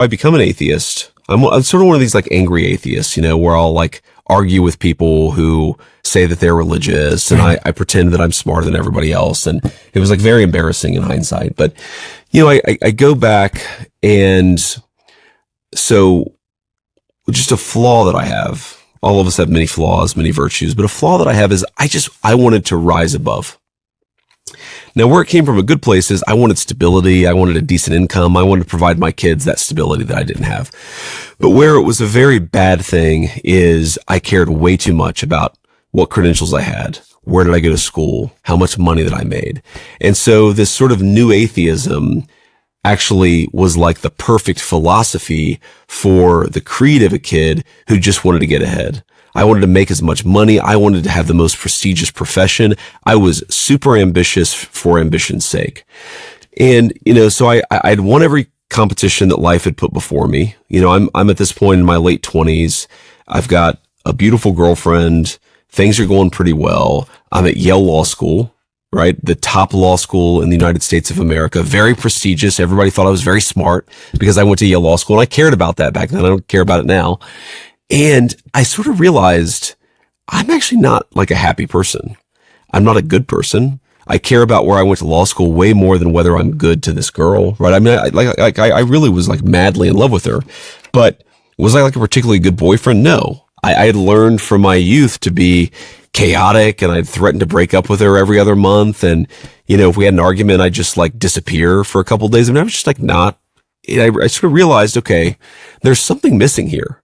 I become an atheist. I'm sort of one of these like angry atheists, where I'll like argue with people who say that they're religious, and I pretend that I'm smarter than everybody else. And it was like very embarrassing in hindsight. But, I go back, and so just a flaw that I have, all of us have many flaws, many virtues, but a flaw that I have is I wanted to rise above. Now, where it came from a good place is I wanted stability. I wanted a decent income. I wanted to provide my kids that stability that I didn't have. But where it was a very bad thing is I cared way too much about what credentials I had. Where did I go to school? How much money that I made? And so this sort of new atheism actually was like the perfect philosophy for the creed of a kid who just wanted to get ahead. I wanted to make as much money. I wanted to have the most prestigious profession. I was super ambitious for ambition's sake. And, so I'd won every competition that life had put before me. I'm at this point in my late 20s. I've got a beautiful girlfriend. Things are going pretty well. I'm at Yale Law School, right? The top law school in the United States of America. Very prestigious. Everybody thought I was very smart because I went to Yale Law School, and I cared about that back then. I don't care about it now. And I sort of realized I'm actually not like a happy person. I'm not a good person. I care about where I went to law school way more than whether I'm good to this girl, right? I mean, I really was like madly in love with her, but was I like a particularly good boyfriend? No. I had learned from my youth to be chaotic, and I'd threatened to break up with her every other month. And, if we had an argument, I'd just like disappear for a couple of days. I mean, I was just like not, I sort of realized, okay, there's something missing here.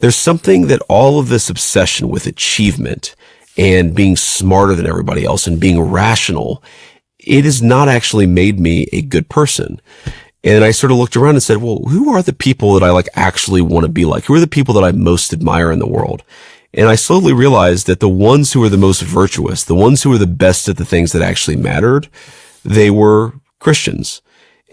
There's something that all of this obsession with achievement and being smarter than everybody else and being rational, it has not actually made me a good person. And I sort of looked around and said, well, who are the people that I like actually want to be like? Who are the people that I most admire in the world? And I slowly realized that the ones who were the most virtuous, the ones who were the best at the things that actually mattered, they were Christians.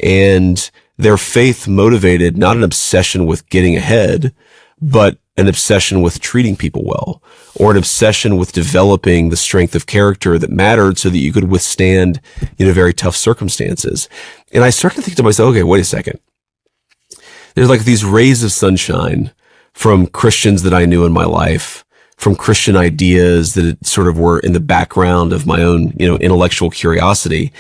And their faith motivated not an obsession with getting ahead, but an obsession with treating people well, or an obsession with developing the strength of character that mattered so that you could withstand, very tough circumstances. And I started to think to myself, okay, wait a second. There's like these rays of sunshine from Christians that I knew in my life, from Christian ideas that sort of were in the background of my own, intellectual curiosity.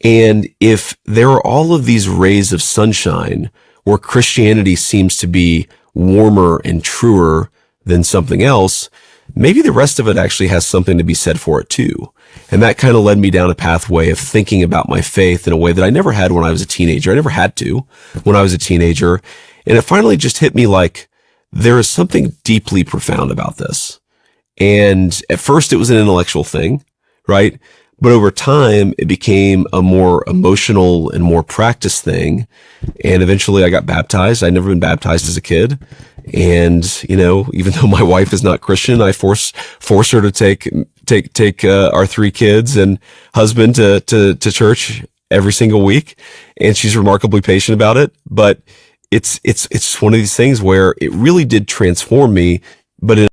And if there are all of these rays of sunshine where Christianity seems to be warmer and truer than something else, maybe the rest of it actually has something to be said for it too. And that kind of led me down a pathway of thinking about my faith in a way that I never had when I was a teenager. I never had to when I was a teenager. And it finally just hit me like, there is something deeply profound about this. And at first it was an intellectual thing, right? But over time, it became a more emotional and more practiced thing. And eventually I got baptized. I'd never been baptized as a kid. And, even though my wife is not Christian, I force her to take our 3 kids and husband to church every single week. And she's remarkably patient about it. But it's one of these things where it really did transform me, but in